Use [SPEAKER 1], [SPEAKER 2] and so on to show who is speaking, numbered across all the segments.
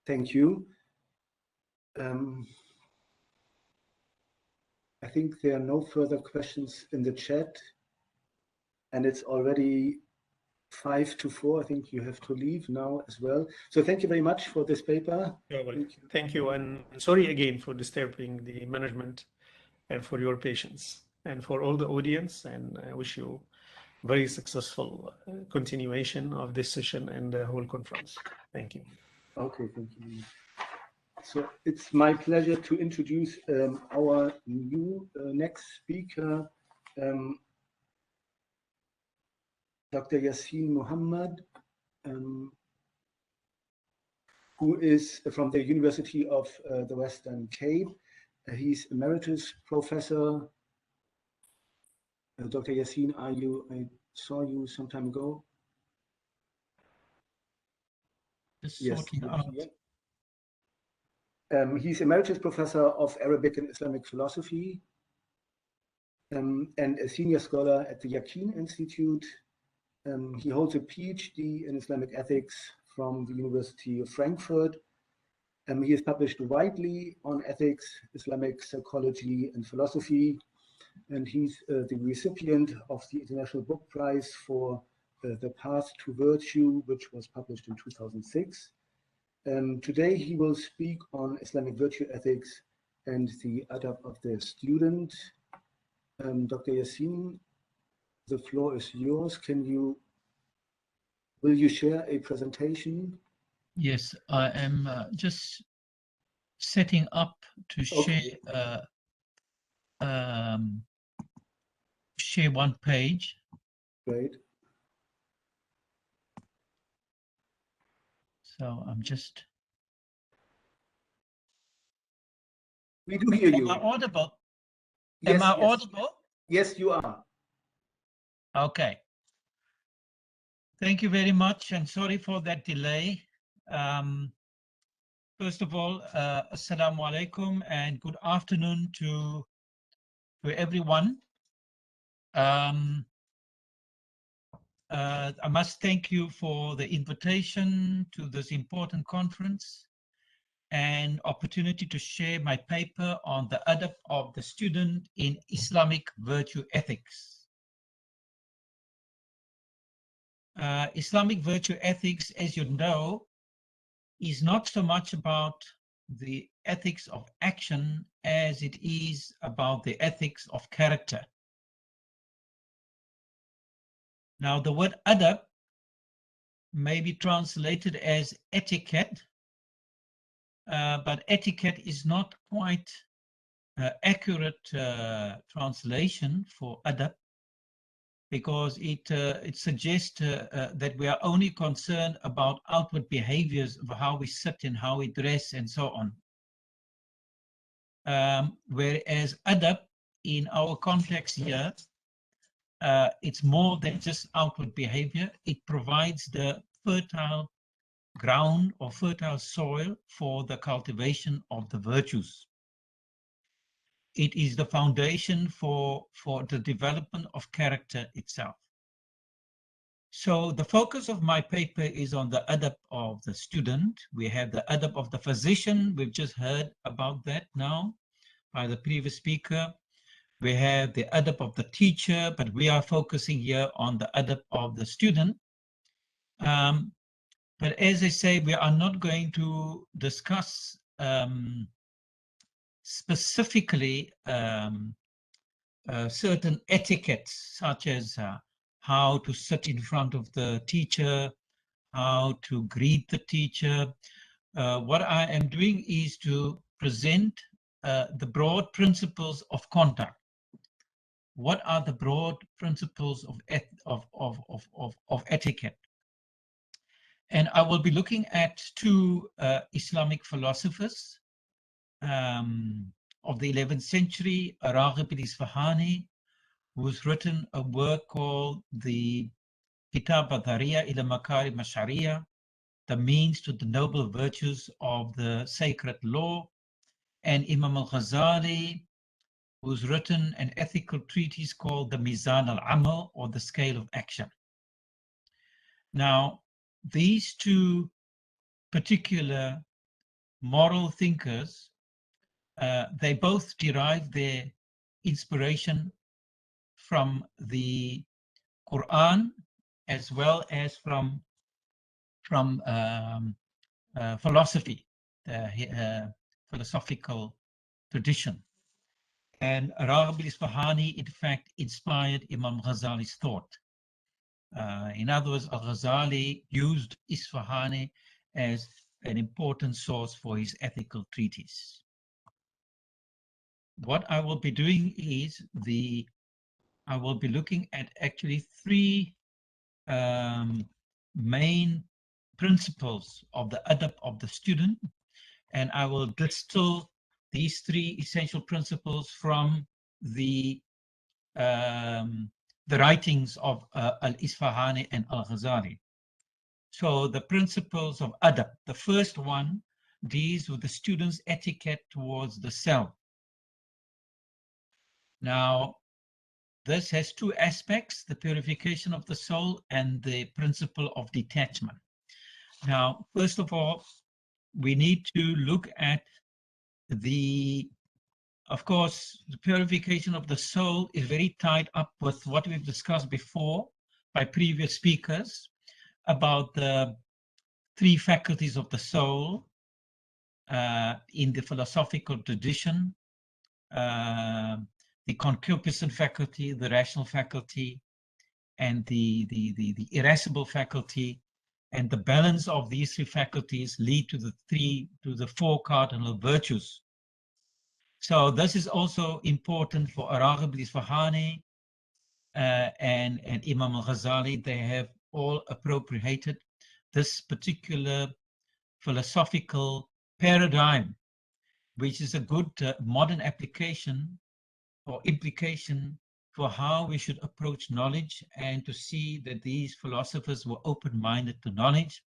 [SPEAKER 1] Thank you. I think there are no further questions in the chat, and it's already 5 to 4. I think you have to leave now as well. So thank you very much for this paper.
[SPEAKER 2] Thank you. And sorry again for disturbing the management and for your patience and for all the audience. And I wish you very successful continuation of this session and the whole conference. Thank you.
[SPEAKER 1] Okay, thank you. So it's my pleasure to introduce our new next speaker, Dr. Yasien Mohamed, who is from the University of the Western Cape. He's emeritus professor. Dr. Yasien, I saw you some time ago.
[SPEAKER 3] Just
[SPEAKER 1] yes.
[SPEAKER 3] sorting out.
[SPEAKER 1] He's emeritus professor of Arabic and Islamic philosophy and a senior scholar at the Yashin Institute. He holds a PhD in Islamic ethics from the University of Frankfurt. He has published widely on ethics, Islamic psychology, and philosophy. And he's the recipient of the International Book Prize for The Path to Virtue, which was published in 2006. Today he will speak on Islamic virtue ethics and the adab of the student. Dr. Yasien, the floor is yours. Will you share a presentation?
[SPEAKER 3] Yes, I am just setting up to share one page.
[SPEAKER 1] Great.
[SPEAKER 3] So I'm just.
[SPEAKER 1] We do hear you.
[SPEAKER 3] Am I audible?
[SPEAKER 1] Yes,
[SPEAKER 3] Am I
[SPEAKER 1] yes.
[SPEAKER 3] audible?
[SPEAKER 1] Yes, you are.
[SPEAKER 3] Okay. Thank you very much, and sorry for that delay. First of all, assalamu alaikum and good afternoon to everyone. I must thank you for the invitation to this important conference and opportunity to share my paper on the adab of the student in Islamic virtue ethics. Islamic virtue ethics, as you know, is not so much about the ethics of action as it is about the ethics of character. Now, the word adab may be translated as etiquette, but etiquette is not quite accurate translation for adab, because it suggests that we are only concerned about outward behaviors of how we sit and how we dress and so on. Whereas adab, in our context here, it's more than just outward behavior. It provides the fertile ground or fertile soil for the cultivation of the virtues. It is the foundation for the development of character itself. So the focus of my paper is on the adab of the student. We have the adab of the physician. We've just heard about that now by the previous speaker. We have the adab of the teacher, but we are focusing here on the adab of the student. But as I say, we are not going to discuss specifically certain etiquettes, such as how to sit in front of the teacher, how to greet the teacher. What I am doing is to present the broad principles of conduct. What are the broad principles of etiquette? And I will be looking at two Islamic philosophers of the 11th century, Raghib al-Isfahani, who's written a work called the Kitab al-Dhariya ila Makarim al-Sharia, the means to the noble virtues of the sacred law, and Imam al-Ghazali, who's written an ethical treatise called the Mizan al-Amal, or the scale of action. Now, these two particular moral thinkers, they both derive their inspiration from the Quran as well as from philosophy, philosophical tradition. And Raghib al-Isfahani, in fact, inspired Imam Ghazali's thought. In other words, al-Ghazali used Isfahani as an important source for his ethical treatise. What I will be doing is I will be looking at actually three main principles of the adab of the student, and I will distill these three essential principles from the writings of al-Isfahani and al-Ghazali. So the principles of adab, the first one deals with the student's etiquette towards the self. Now, this has two aspects, the purification of the soul and the principle of detachment. Now, first of all, we need to look at of course, the purification of the soul is very tied up with what we've discussed before by previous speakers about the three faculties of the soul in the philosophical tradition, the concupiscent faculty, the rational faculty, and the irascible faculty. And the balance of these three faculties lead to the four cardinal virtues. So this is also important for Raghib al-Isfahani and Imam al-Ghazali. They have all appropriated this particular philosophical paradigm, which is a good modern application or implication for how we should approach knowledge, and to see that these philosophers were open-minded to knowledge,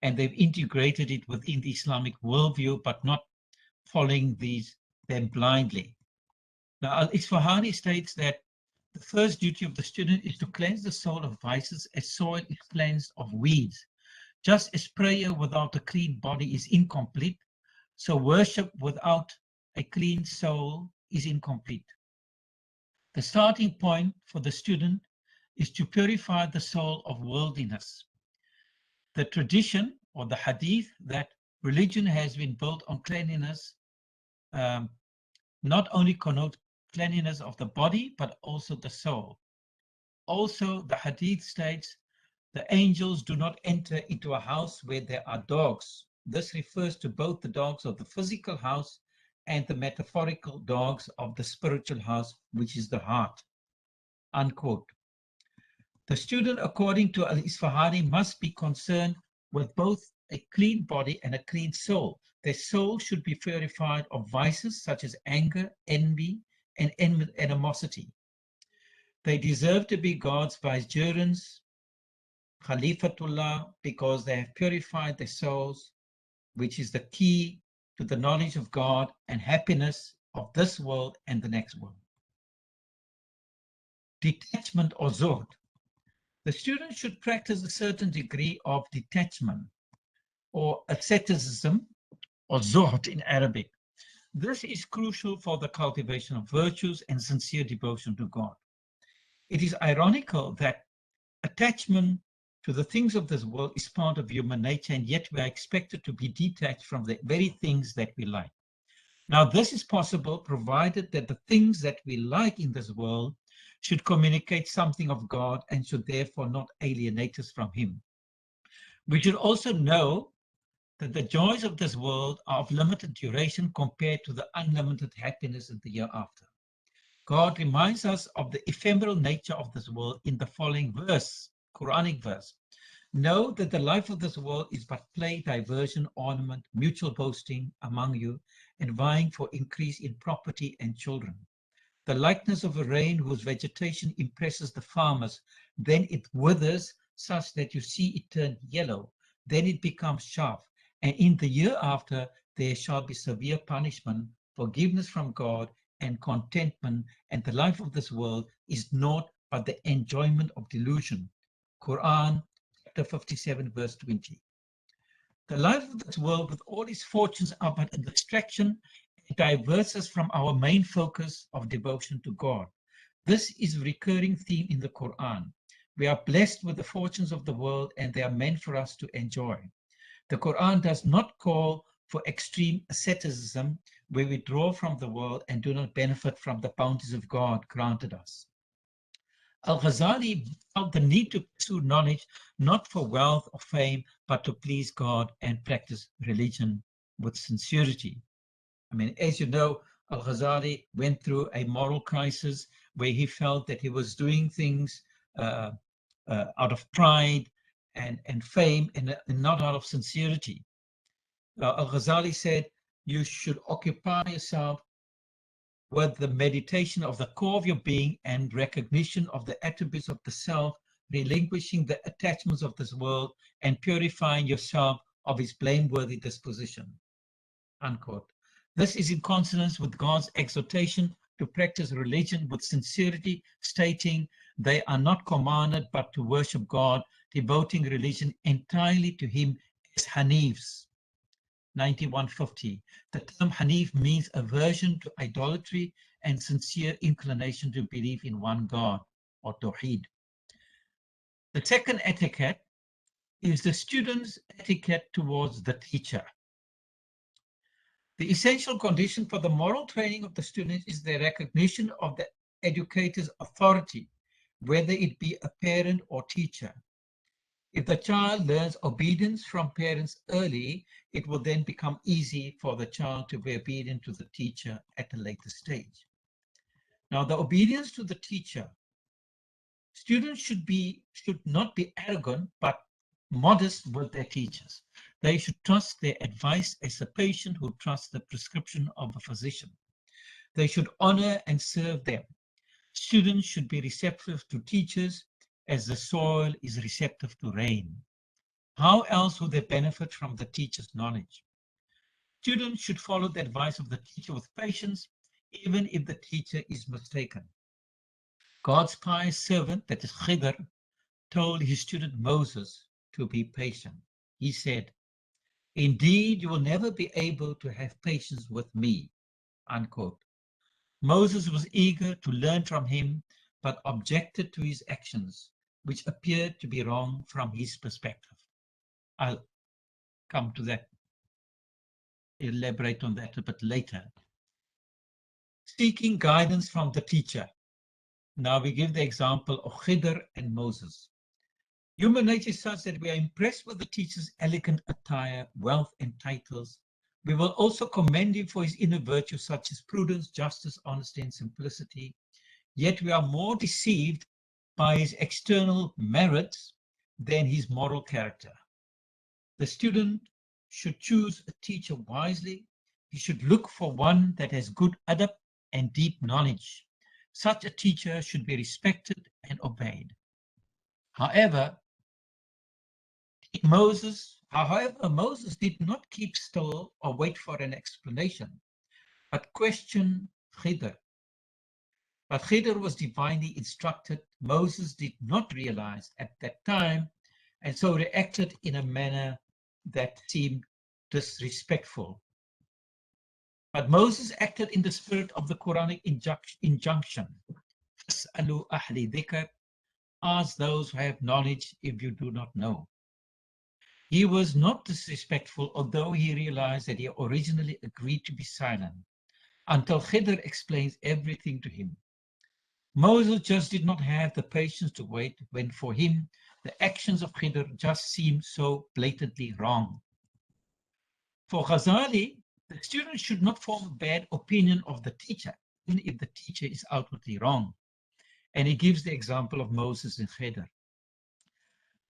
[SPEAKER 3] and they've integrated it within the Islamic worldview, but not following them blindly. Now, al-Isfahani states that the first duty of the student is to cleanse the soul of vices as soil is cleansed of weeds. Just as prayer without a clean body is incomplete, so worship without a clean soul is incomplete. The starting point for the student is to purify the soul of worldliness. The tradition or the hadith that religion has been built on cleanliness not only connotes cleanliness of the body, but also the soul. Also, the hadith states, the angels do not enter into a house where there are dogs. This refers to both the dogs of the physical house and the metaphorical dogs of the spiritual house, which is the heart. Unquote. The student, according to al-Isfahani, must be concerned with both a clean body and a clean soul. Their soul should be purified of vices such as anger, envy, and animosity. They deserve to be God's vicegerents, Khalifatullah, because they have purified their souls, which is the key to the knowledge of God and happiness of this world and the next world. Detachment or zuhd. The student should practice a certain degree of detachment or asceticism or zuhd in Arabic. This is crucial for the cultivation of virtues and sincere devotion to God. It is ironical that attachment to the things of this world is part of human nature, and yet we are expected to be detached from the very things that we like. Now, this is possible provided that the things that we like in this world should communicate something of God and should therefore not alienate us from Him. We should also know that the joys of this world are of limited duration compared to the unlimited happiness in the hereafter. God reminds us of the ephemeral nature of this world in the following verse, Quranic verse. Know that the life of this world is but play, diversion, ornament, mutual boasting among you, and vying for increase in property and children. The likeness of a rain whose vegetation impresses the farmers, then it withers such that you see it turn yellow, then it becomes sharp, and in the year after there shall be severe punishment, forgiveness from God, and contentment, and the life of this world is naught but the enjoyment of delusion. Quran chapter 57 verse 20. The life of this world with all its fortunes are but a distraction and diverts us from our main focus of devotion to God. This is a recurring theme in the Quran. We are blessed with the fortunes of the world and they are meant for us to enjoy. The Quran does not call for extreme asceticism where we draw from the world and do not benefit from the bounties of God granted us. Al-Ghazali felt the need to pursue knowledge not for wealth or fame, but to please God and practice religion with sincerity. I mean, as you know, Al-Ghazali went through a moral crisis where he felt that he was doing things out of pride and fame and not out of sincerity. Al-Ghazali said, you should occupy yourself with the meditation of the core of your being and recognition of the attributes of the self, relinquishing the attachments of this world and purifying yourself of its blameworthy disposition. Unquote. This is in consonance with God's exhortation to practice religion with sincerity, stating they are not commanded but to worship God, devoting religion entirely to Him as Hanifs. 9150. The term Hanif means aversion to idolatry and sincere inclination to believe in one God, or Tawheed. The second etiquette is the student's etiquette towards the teacher. The essential condition for the moral training of the student is the recognition of the educator's authority, whether it be a parent or teacher. If the child learns obedience from parents early, it will then become easy for the child to be obedient to the teacher at a later stage. Now, the obedience to the teacher, students should not be arrogant, but modest with their teachers. They should trust their advice as a patient who trusts the prescription of a physician. They should honor and serve them. Students should be receptive to teachers as the soil is receptive to rain. How else would they benefit from the teacher's knowledge? Students should follow the advice of the teacher with patience, even if the teacher is mistaken. God's pious servant, that is Khidr, told his student Moses to be patient. He said, "Indeed, you will never be able to have patience with me," unquote. Moses was eager to learn from him, but objected to his actions, which appeared to be wrong from his perspective. I'll come to that, elaborate on that a bit later. Seeking guidance from the teacher. Now we give the example of Khidr and Moses. Human nature is such that we are impressed with the teacher's elegant attire, wealth, and titles. We will also commend him for his inner virtues such as prudence, justice, honesty, and simplicity. Yet we are more deceived by his external merits than his moral character. The student should choose a teacher wisely. He should look for one that has good adab and deep knowledge. Such a teacher should be respected and obeyed. However, Moses did not keep still or wait for an explanation, but questioned Khidr. But Khidr was divinely instructed. Moses did not realize at that time, and so reacted in a manner that seemed disrespectful. But Moses acted in the spirit of the Quranic injunction. فَاسْأَلُوا أَهْلِ ذِكْرٍ. Ask those who have knowledge if you do not know. He was not disrespectful, although he realized that he originally agreed to be silent, until Khidr explains everything to him. Moses just did not have the patience to wait when for him the actions of Khidr just seemed so blatantly wrong. For Ghazali, the student should not form a bad opinion of the teacher, even if the teacher is outwardly wrong. And he gives the example of Moses and Khidr.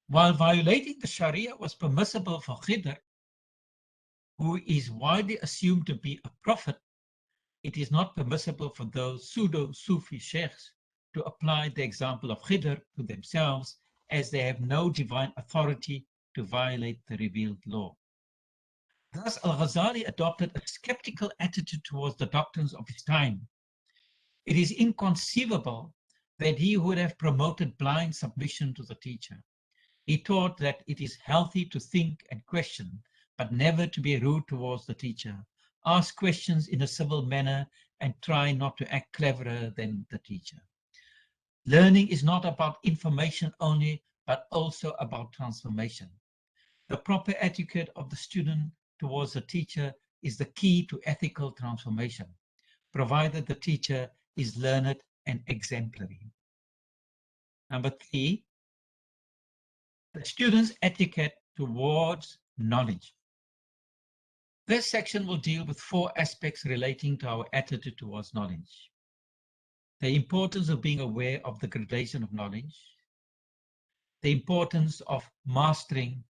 [SPEAKER 3] While violating the Sharia was permissible for Khidr, who is widely assumed to be a prophet, it is not permissible for those pseudo-Sufi sheikhs to apply the example of Khidr to themselves, as they have no divine authority to violate the revealed law. Thus, Al-Ghazali adopted a skeptical attitude towards the doctrines of his time. It is inconceivable that he would have promoted blind submission to the teacher. He taught that it is healthy to think and question, but never to be rude towards the teacher. Ask questions in a civil manner and try not to act cleverer than the teacher. Learning is not about information only, but also about transformation. The proper etiquette of the student towards the teacher is the key to ethical transformation, provided the teacher is learned and exemplary. Number 3, the student's etiquette towards knowledge. This section will deal with 4 aspects relating to our attitude towards knowledge. The importance of being aware of the gradation of knowledge, the importance of mastering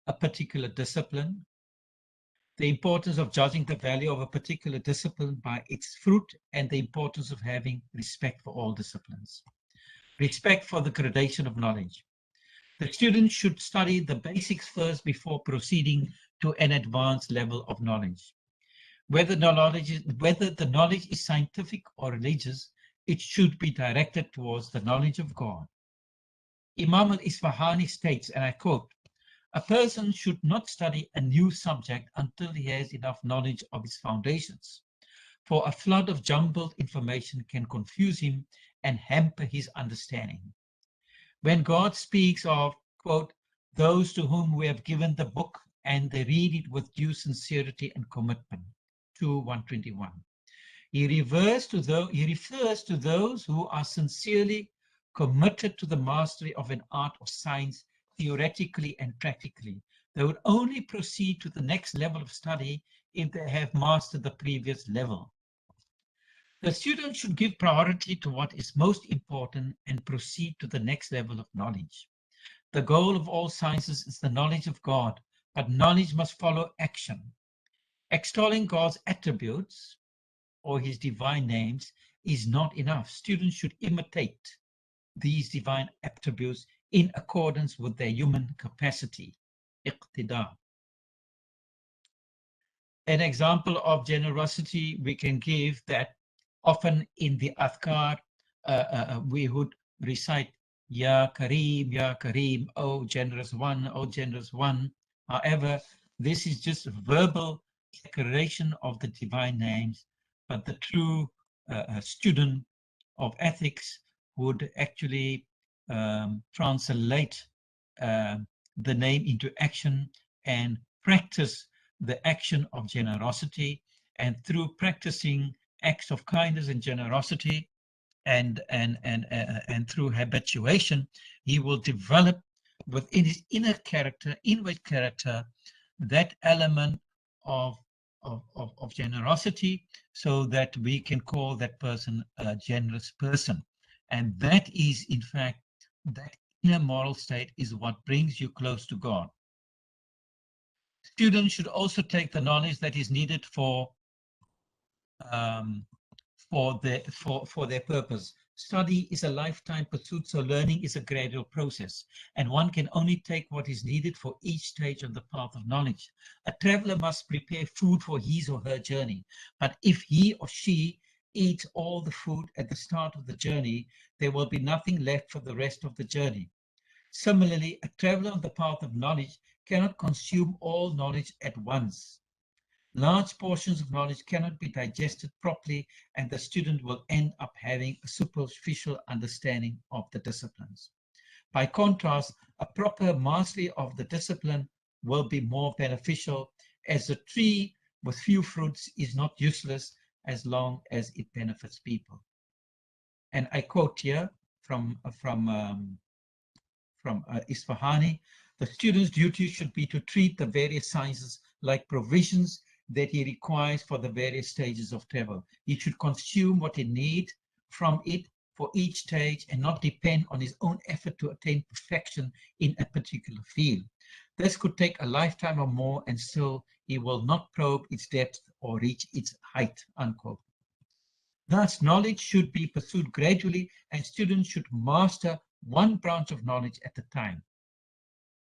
[SPEAKER 3] a particular discipline, the importance of judging the value of a particular discipline by its fruit, and the importance of having respect for all disciplines. Respect for the gradation of knowledge. The student should study the basics first before proceeding to an advanced level of knowledge. Whether the knowledge is scientific or religious, it should be directed towards the knowledge of God. Imam al-Isfahani states, and I quote, "A person should not study a new subject until he has enough knowledge of its foundations, for a flood of jumbled information can confuse him and hamper his understanding. When God speaks of, quote, those to whom we have given the book and they read it with due sincerity and commitment, 2:121. He refers to those who are sincerely committed to the mastery of an art or science, theoretically and practically. They would only proceed to the next level of study if they have mastered the previous level. The student should give priority to what is most important and proceed to the next level of knowledge. The goal of all sciences is the knowledge of God, but knowledge must follow action. Extolling God's attributes or his divine names is not enough. Students should imitate these divine attributes in accordance with their human capacity. Iqtida. An example of generosity we can give that often in the adhkar, we would recite, Ya Kareem, O generous one, O generous one. However, this is just verbal declaration of the divine names, but the true student of ethics would actually translate the name into action and practice the action of generosity, and through practicing acts of kindness and generosity and through habituation, he will develop within his inward character, that element of generosity, so that we can call that person a generous person. And that is, in fact, that inner moral state is what brings you close to God. Students should also take the knowledge that is needed for their purpose. Study is a lifetime pursuit, so learning is a gradual process, and one can only take what is needed for each stage on the path of knowledge. A traveler must prepare food for his or her journey, but if he or she eats all the food at the start of the journey, there will be nothing left for the rest of the journey. Similarly, a traveler on the path of knowledge cannot consume all knowledge at once. Large portions of knowledge cannot be digested properly, and the student will end up having a superficial understanding of the disciplines. By contrast, a proper mastery of the discipline will be more beneficial, as a tree with few fruits is not useless as long as it benefits people. And I quote here from Isfahani, the student's duty should be to treat the various sciences like provisions that he requires for the various stages of travel. He should consume what he needs from it for each stage and not depend on his own effort to attain perfection in a particular field. This could take a lifetime or more, and still he will not probe its depth or reach its height, unquote. Thus, knowledge should be pursued gradually, and students should master one branch of knowledge at a time.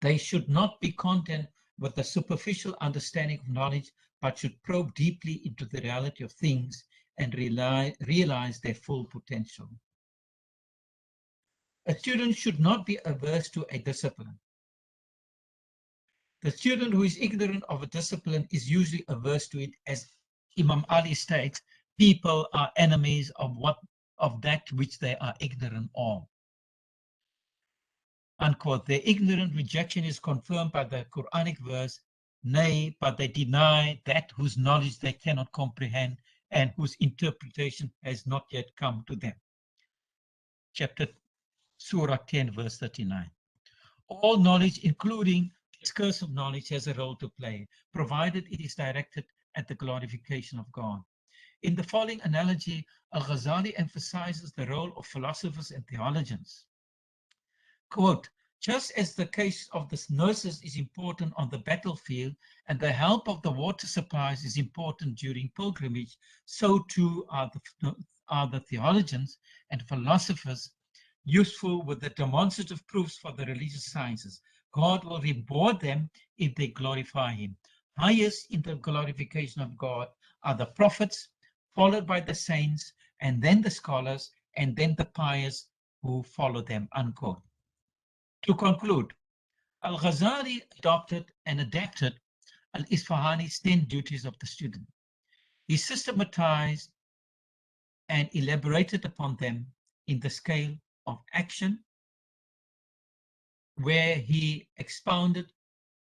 [SPEAKER 3] They should not be content with a superficial understanding of knowledge, but should probe deeply into the reality of things and realize their full potential. A student should not be averse to a discipline. The student who is ignorant of a discipline is usually averse to it, as Imam Ali states, people are enemies of that which they are ignorant of. Unquote. Their ignorant rejection is confirmed by the Quranic verse, nay, but they deny that whose knowledge they cannot comprehend and whose interpretation has not yet come to them. Chapter Surah 10, verse 39. All knowledge, including discursive knowledge, has a role to play, provided it is directed at the glorification of God. In the following analogy, Al-Ghazali emphasizes the role of philosophers and theologians. Quote, just as the case of the nurses is important on the battlefield and the help of the water supplies is important during pilgrimage, so too are the theologians and philosophers useful with the demonstrative proofs for the religious sciences. God will reward them if they glorify him. Highest in the glorification of God are the prophets, followed by the saints, and then the scholars, and then the pious who follow them, unquote. To conclude, Al-Ghazali adopted and adapted Al-Isfahani's 10 duties of the student. He systematized and elaborated upon them in the scale of action, where he expounded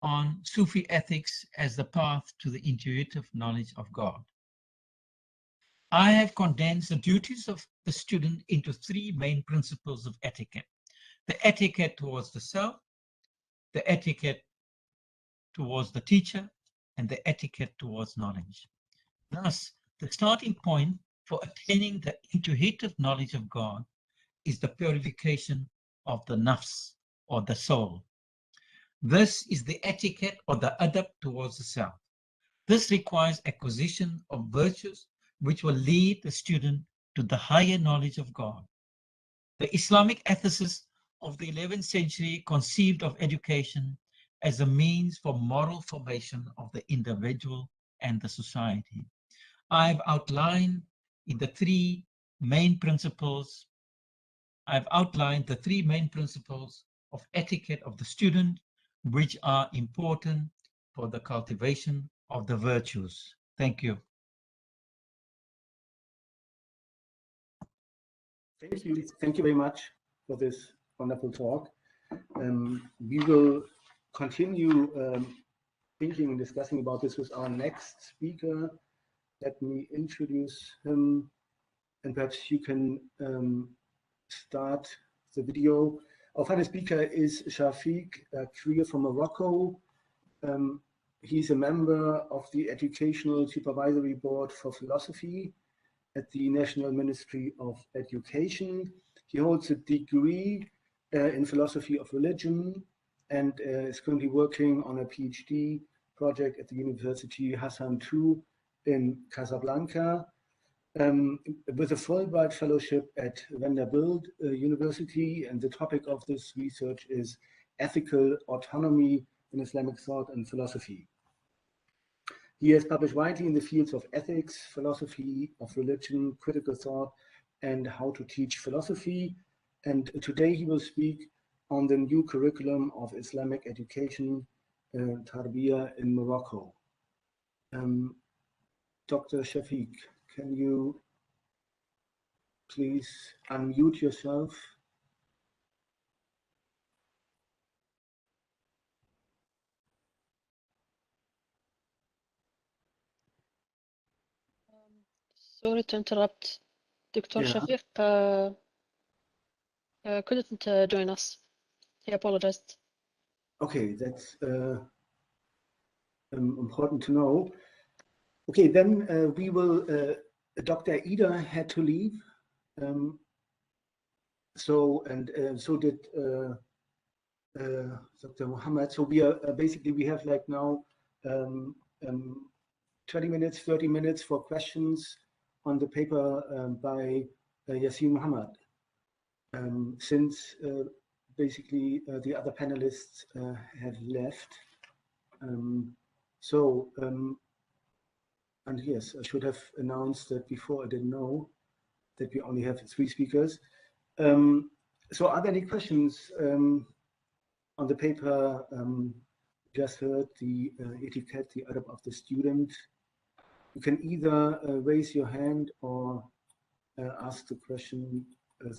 [SPEAKER 3] on Sufi ethics as the path to the intuitive knowledge of God. I have condensed the duties of the student into 3 main principles of etiquette: the etiquette towards the self, the etiquette towards the teacher, and the etiquette towards knowledge. Thus, the starting point for attaining the intuitive knowledge of God is the purification of the nafs, or the soul. This is the etiquette or the adab towards the self. This requires acquisition of virtues which will lead the student to the higher knowledge of God. The Islamic ethicists of the 11th century conceived of education as a means for moral formation of the individual and the society. I've outlined the 3 main principles of etiquette of the student, which are important for the cultivation of the virtues. Thank you.
[SPEAKER 1] Thank you. Thank you very much for this wonderful talk. We will continue thinking and discussing about this with our next speaker. Let me introduce him, and perhaps you can start the video. Our final speaker is Shafiq Krier from Morocco. He's a member of the Educational Supervisory Board for Philosophy at the National Ministry of Education. He holds a degree in philosophy of religion and is currently working on a PhD project at the University Hassan II in Casablanca, with a Fulbright Fellowship at Vanderbilt University, and the topic of this research is ethical autonomy in Islamic thought and philosophy. He has published widely in the fields of ethics, philosophy of religion, critical thought, and how to teach philosophy. And today he will speak on the new curriculum of Islamic education, Tarbiyah in Morocco. Dr. Shafiq, can you please unmute yourself?
[SPEAKER 4] Sorry to interrupt. Dr. Shafiq couldn't join us. He apologized.
[SPEAKER 1] Okay, that's important to know. Okay, then we will, Dr. Ida had to leave. So did Dr. Muhammad. So we are basically, we have like now 20 minutes, 30 minutes for questions on the paper by Yasien Mohamed. Since basically the other panelists have left. And yes, I should have announced that before. I didn't know that we only have 3 speakers. So are there any questions on the paper just heard the etiquette, the adab of the student. You can either raise your hand or ask the question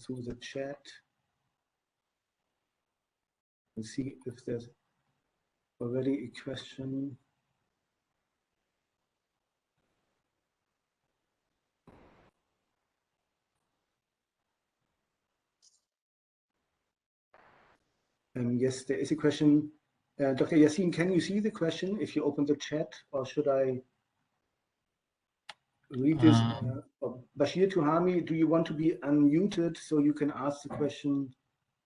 [SPEAKER 1] through the chat. We'll see if there's already a question. Yes, there is a question. Dr. Yassin, can you see the question if you open the chat, or should I read this? Bashir Tuhami, do you want to be unmuted so you can ask the question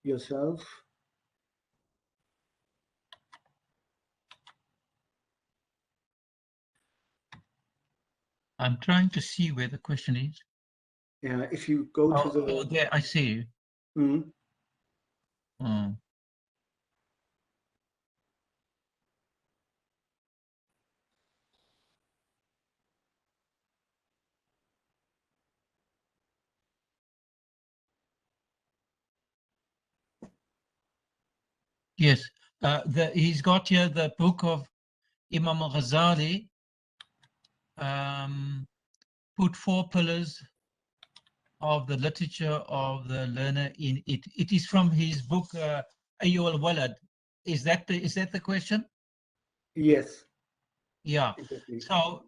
[SPEAKER 1] yourself?
[SPEAKER 3] I'm trying to see where the question is.
[SPEAKER 1] Yeah, if you go to the...
[SPEAKER 3] Oh, there, I see.
[SPEAKER 1] Mm.
[SPEAKER 3] Yes, he's got here the book of Imam al-Ghazali, put 4 pillars of the literature of the learner in it. It is from his book, Ayyul al-Walad. Is that the question?
[SPEAKER 1] Yes.
[SPEAKER 3] Yeah.
[SPEAKER 1] Exactly.
[SPEAKER 3] So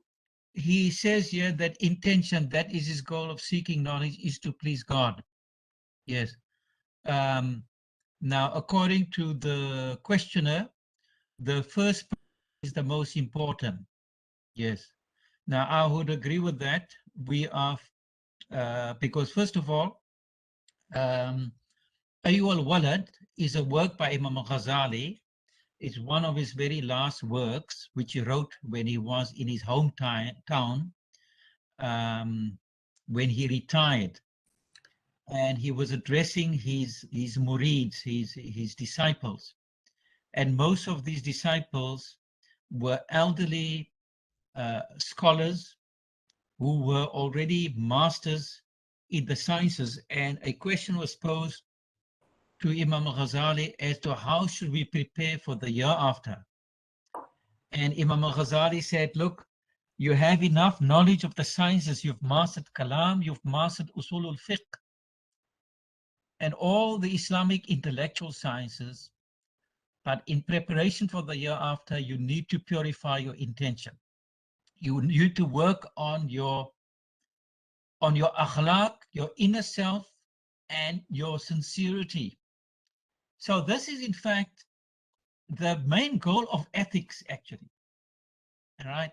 [SPEAKER 3] he says here that intention, that is his goal of seeking knowledge, is to please God. Yes. Now, according to the questioner, the first is the most important. Yes. Now, I would agree with that. We are, because first of all, Ayyul al-Walad is a work by Imam al-Ghazali. It's one of his very last works, which he wrote when he was in his hometown, when he retired. And he was addressing his murids, his disciples. And most of these disciples were elderly scholars who were already masters in the sciences. And a question was posed to Imam al-Ghazali as to how should we prepare for the year after. And Imam al-Ghazali said, look, you have enough knowledge of the sciences. You've mastered Kalam, you've mastered Usul al-Fiqh, and all the Islamic intellectual sciences. But in preparation for the year after, you need to purify your intention. You need to work on your akhlaq, your inner self, and your sincerity. So this is, in fact, the main goal of ethics, actually. All right.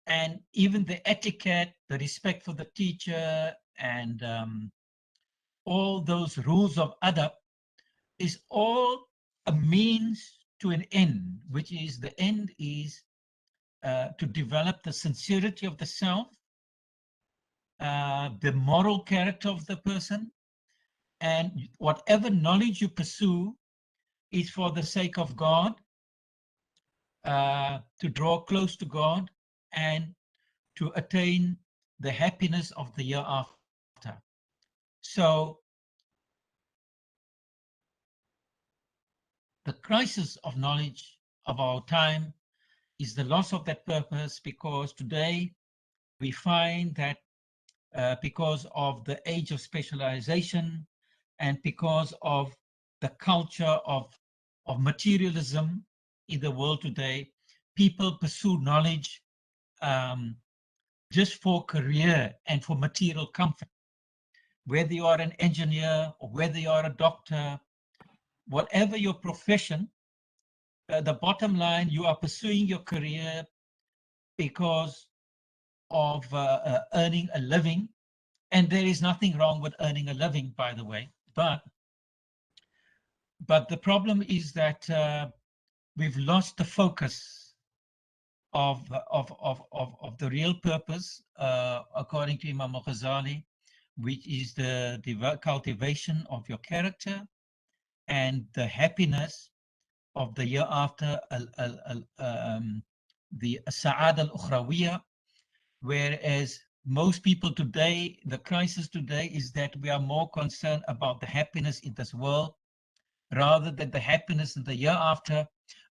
[SPEAKER 3] And even the etiquette, the respect for the teacher, and all those rules of adab is all a means to an end, which is the end is to develop the sincerity of the self, the moral character of the person, and whatever knowledge you pursue is for the sake of God, to draw close to God and to attain the happiness of the year after. So the crisis of knowledge of our time is the loss of that purpose, because today we find that because of the age of specialization and because of the culture of materialism in the world today, people pursue knowledge just for career and for material comfort. Whether you are an engineer or whether you are a doctor, whatever your profession, the bottom line, you are pursuing your career because of earning a living. And there is nothing wrong with earning a living, by the way. But the problem is that we've lost the focus of the real purpose, according to Imam al-Ghazali, which is the cultivation of your character and the happiness of the year after, the Sa'ad al-Ukhrawiyya, whereas most people today, the crisis today is that we are more concerned about the happiness in this world rather than the happiness in the year after.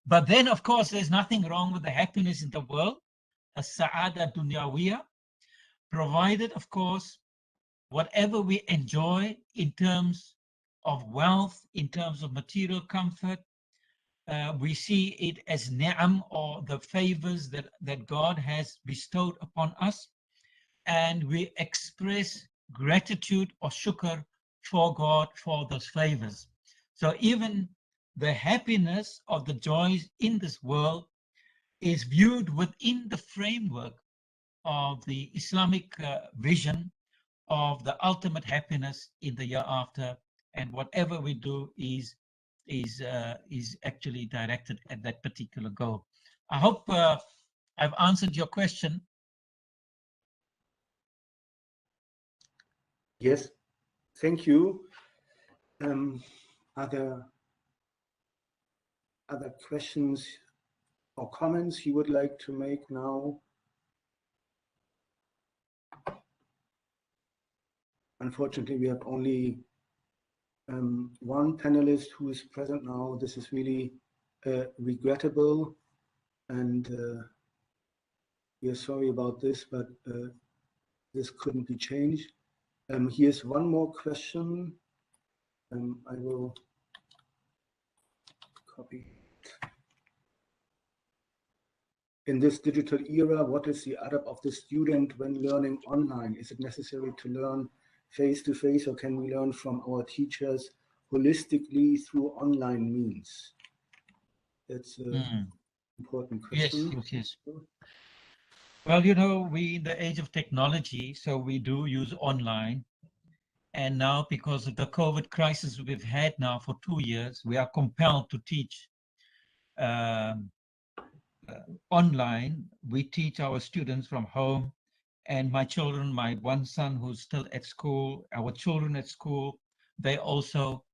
[SPEAKER 3] But then, of course, there's nothing wrong with the happiness in the world, as-sa'ada dunyawiya, provided, of course, whatever we enjoy in terms of wealth, in terms of material comfort, we see it as ni'am, or the favors that God has bestowed upon us, and we express gratitude or shukr for God for those favors. So even the happiness of the joys in this world is viewed within the framework of the Islamic vision of the ultimate happiness in the year after, and whatever we do is actually directed at that particular goal. I hope I've answered your question.
[SPEAKER 1] Yes, thank you. Are there other questions or comments you would like to make now? Unfortunately, we have only one panelist who is present now. This is really regrettable, and we are sorry about this, but this couldn't be changed. Here's one more question. I will copy it. In this digital era, what is the adab of the student when learning online? Is it necessary to learn face-to-face, or can we learn from our teachers holistically through online means? That's an important question.
[SPEAKER 3] Yes. Well, you know, we in the age of technology, so we do use online. And now, because of the COVID crisis we've had now for 2 years, we are compelled to teach online. We teach our students from home, and my children, my one son who's still at school, our children at school, they also,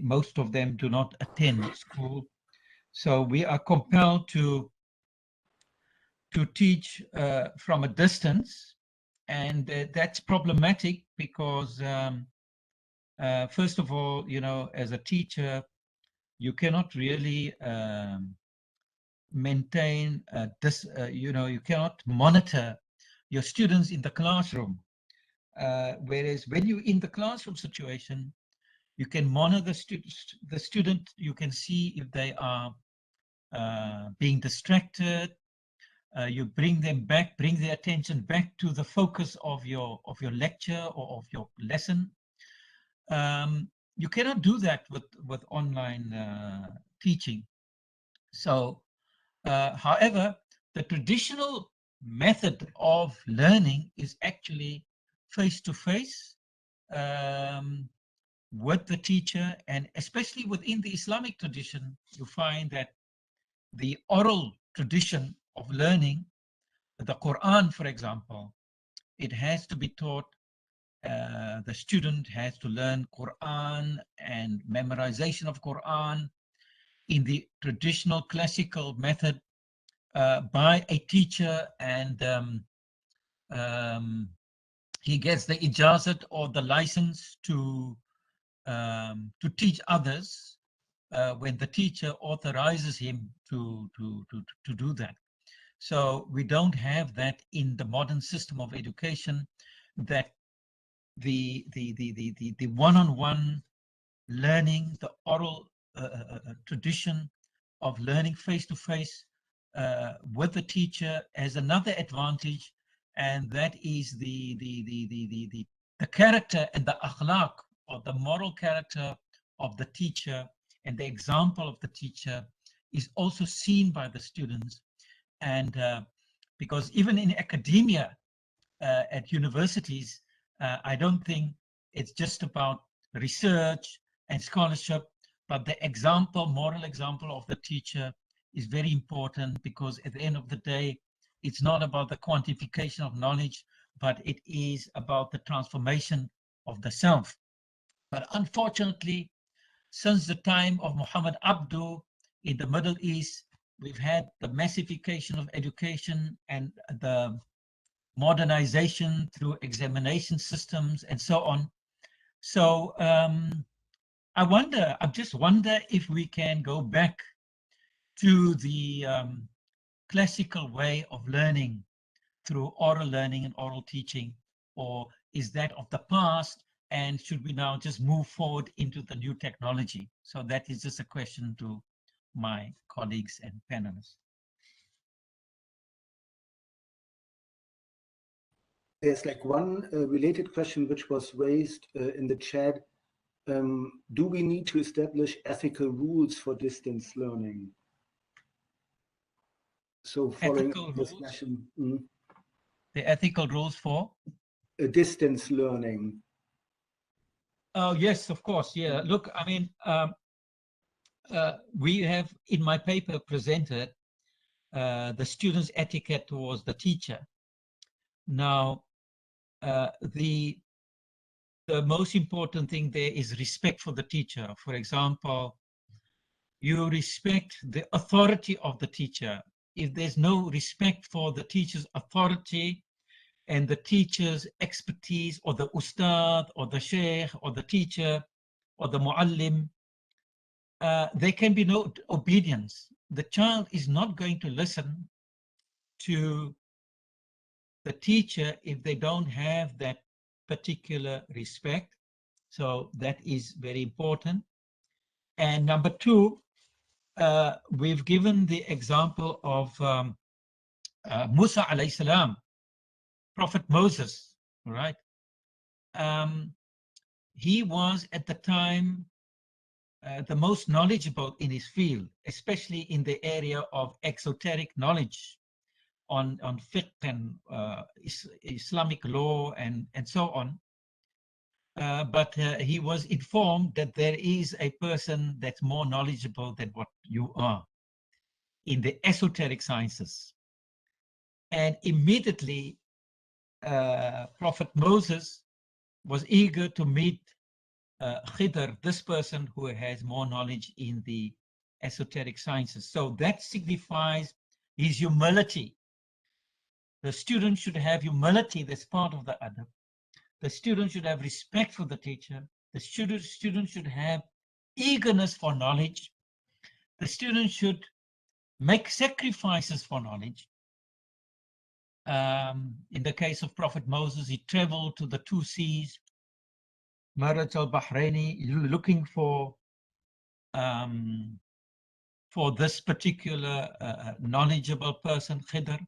[SPEAKER 3] most of them do not attend school. So we are compelled to teach from a distance, and that's problematic because first of all, you know, as a teacher, you cannot really maintain this, you know, you cannot monitor your students in the classroom. Whereas when you're in the classroom situation, you can monitor the student, you can see if they are being distracted. You bring them back, bring their attention back to the focus of your lecture or of your lesson. You cannot do that with online teaching. So, however, the traditional method of learning is actually face-to-face with the teacher, and especially within the Islamic tradition, you find that the oral tradition of learning, the Quran, for example, it has to be taught. The student has to learn Quran and memorization of Quran in the traditional classical method by a teacher, and he gets the ijazat or the license to teach others when the teacher authorizes him to do that. So we don't have that in the modern system of education, that the one-on-one learning, the oral tradition of learning face-to-face with the teacher has another advantage, and that is the character and the akhlaq, or the moral character of the teacher, and the example of the teacher is also seen by the students. And because even in academia, at universities, I don't think it's just about research and scholarship, but the example, moral example of the teacher is very important, because at the end of the day, it's not about the quantification of knowledge, but it is about the transformation of the self. But unfortunately, since the time of Muhammad Abdu in the Middle East, we've had the massification of education and the modernization through examination systems and so on. So I just wonder if we can go back to the classical way of learning through oral learning and oral teaching, or is that of the past, and should we now just move forward into the new technology? So that is just a question to my colleagues and panelists.
[SPEAKER 1] There's like one related question which was raised in the chat. Do we need to establish ethical rules for distance learning? So following this question,
[SPEAKER 3] the ethical rules for
[SPEAKER 1] distance learning.
[SPEAKER 3] Oh yes, of course. Yeah. Look, I mean, we have in my paper presented the students' etiquette towards the teacher. Now, the most important thing there is respect for the teacher. For example, you respect the authority of the teacher. If there's no respect for the teacher's authority and the teacher's expertise, or the ustad, or the sheikh, or the teacher, or the muallim, there can be no obedience. The child is not going to listen to the teacher if they don't have that particular respect. So that is very important. And number two, we've given the example of Musa alayhi salam, Prophet Moses, right? He was at the time the most knowledgeable in his field, especially in the area of exoteric knowledge on fiqh and Islamic law and so on. But he was informed that there is a person that's more knowledgeable than what you are in the esoteric sciences. And immediately, Prophet Moses was eager to meet Khidr, this person who has more knowledge in the esoteric sciences. So that signifies his humility. The student should have humility. That's part of the adab. The student should have respect for the teacher. The student should have eagerness for knowledge. The student should make sacrifices for knowledge. In the case of Prophet Moses, he traveled to the two seas, Maraj al-Bahraini, looking for this particular knowledgeable person, Khidr.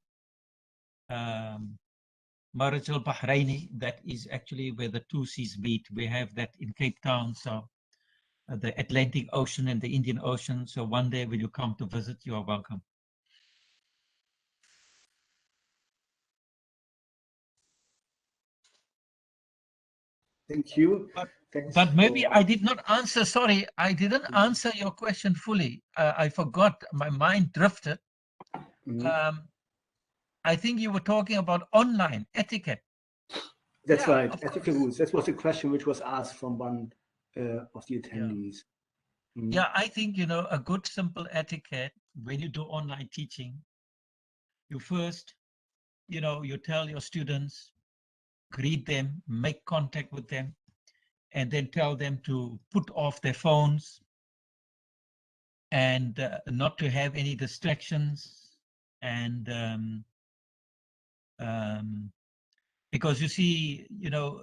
[SPEAKER 3] Maraj al-Bahraini, that is actually where the two seas meet. We have that in Cape Town, so the Atlantic Ocean and the Indian Ocean. So one day when you come to visit, you are welcome.
[SPEAKER 1] Thank you.
[SPEAKER 3] But maybe I did not answer, sorry, I didn't answer your question fully. I forgot, my mind drifted. I think you were talking about online etiquette.
[SPEAKER 1] That's right, ethical rules. That was a question which was asked from one of the attendees.
[SPEAKER 3] Yeah, I think, you know, a good simple etiquette when you do online teaching, you first, you know, you tell your students, greet them, make contact with them, and then tell them to put off their phones and not to have any distractions. And because you see, you know,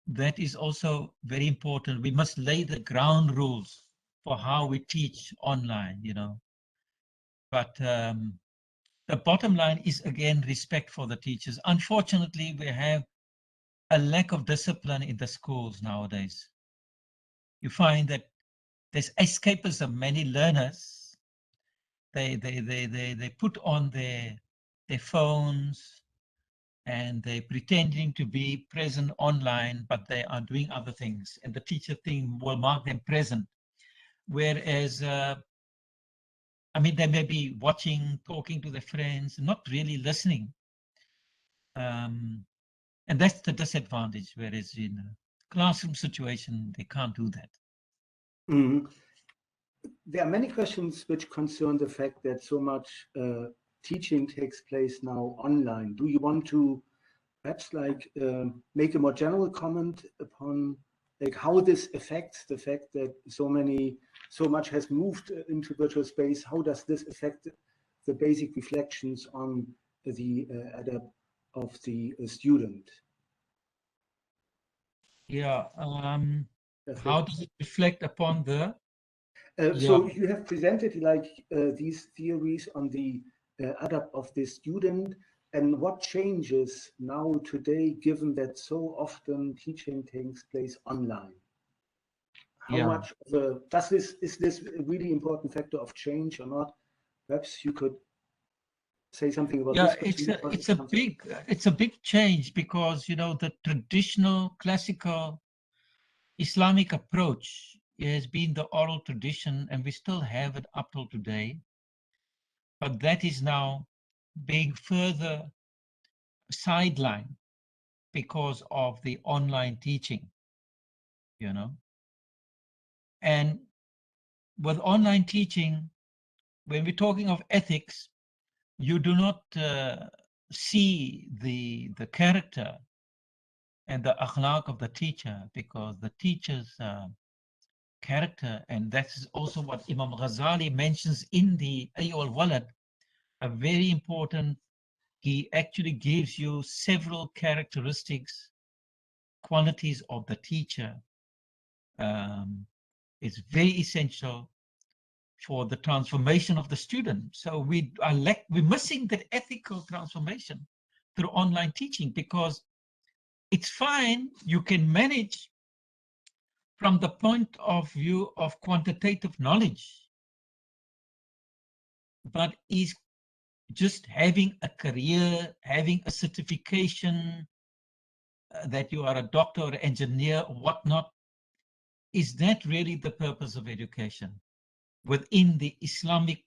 [SPEAKER 3] that is also very important. We must lay the ground rules for how we teach online, you know. But the bottom line is, again, respect for the teachers. Unfortunately, we have a lack of discipline in the schools nowadays. You find that there's escapism. Many learners, they put on their phones and they're pretending to be present online, but they are doing other things. And the teacher thing will mark them present. Whereas, I mean, they may be watching, talking to their friends, not really listening. And that's the disadvantage, whereas in a classroom situation, they can't do that.
[SPEAKER 1] There are many questions which concern the fact that so much teaching takes place now online. Do you want to perhaps like make a more general comment upon like how this affects the fact that so much has moved into virtual space. How does this affect the basic reflections on the adab of the student?
[SPEAKER 3] Yeah. How does it reflect upon the?
[SPEAKER 1] So you have presented like these theories on the adab of the student, and what changes now today, given that so often teaching takes place online? How much of a, is this a really important factor of change or not? Perhaps you could say something about this.
[SPEAKER 3] It's a big change, because the traditional classical Islamic approach has been the oral tradition, and we still have it up till today. But that is now being further sidelined because of the online teaching, And with online teaching, when we're talking of ethics, you do not see the character and the akhlaq of the teacher, because the teacher's character, and that's also what Imam Ghazali mentions in the Ayyul Walad, a very important. He actually gives you several characteristics, qualities of the teacher. It's very essential for the transformation of the student. So we're missing that ethical transformation through online teaching, because it's fine, you can manage from the point of view of quantitative knowledge, but is just having a career, having a certification, that you are a doctor or engineer or whatnot, is that really the purpose of education within the Islamic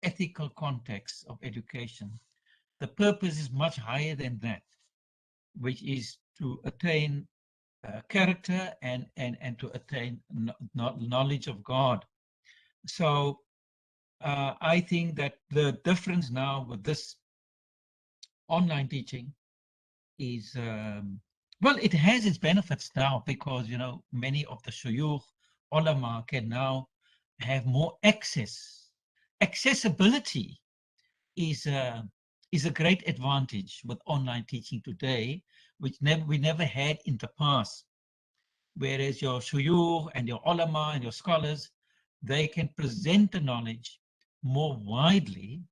[SPEAKER 3] ethical context of education? The purpose is much higher than that, which is to attain character and to attain knowledge of God. So I think that the difference now with this online teaching is, well, it has its benefits now, because many of the shuyukh, ulama can now have more access. Accessibility is a great advantage with online teaching today, which we never had in the past. Whereas your shuyukh and your ulama and your scholars, they can present the knowledge more widely,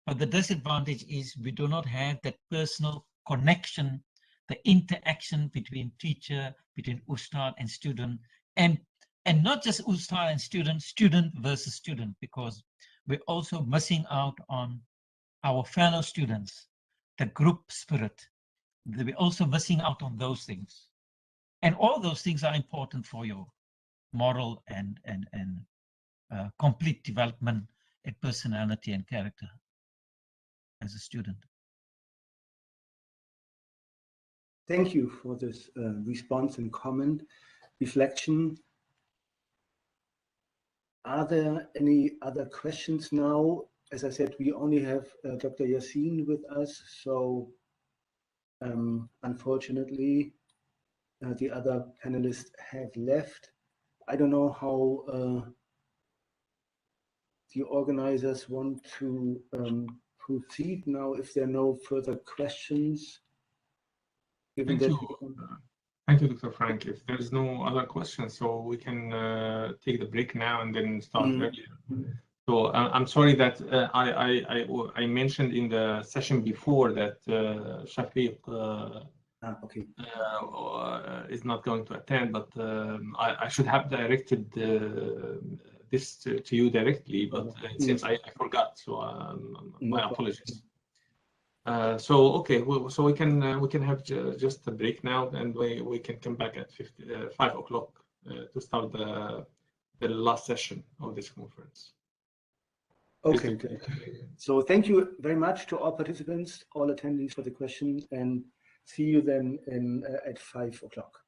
[SPEAKER 3] but the disadvantage is we do not have that personal connection, the interaction between teacher, between ustad and student, and not just ustad and student versus student, because we're also missing out on our fellow students, the group spirit. We're also missing out on those things. And all those things are important for your moral and complete development and personality and character as a student.
[SPEAKER 1] Thank you for this response and comment, reflection. Are there any other questions now? As I said, we only have Dr. Yassin with us, so unfortunately, the other panelists have left. I don't know how the organizers want to proceed now, if there are no further questions.
[SPEAKER 5] Thank you. Thank you, Dr. Frank. If there's no other questions, so we can take the break now and then start earlier. So I'm sorry that I mentioned in the session before that Shafiq is not going to attend, but I should have directed this to you directly, but it seems I forgot, so my apologies. So okay, so we can have just a break now, and we can come back at 5 o'clock to start the last session of this conference.
[SPEAKER 1] Okay, good. So thank you very much to all participants, all attendees for the questions, and see you then at 5 o'clock.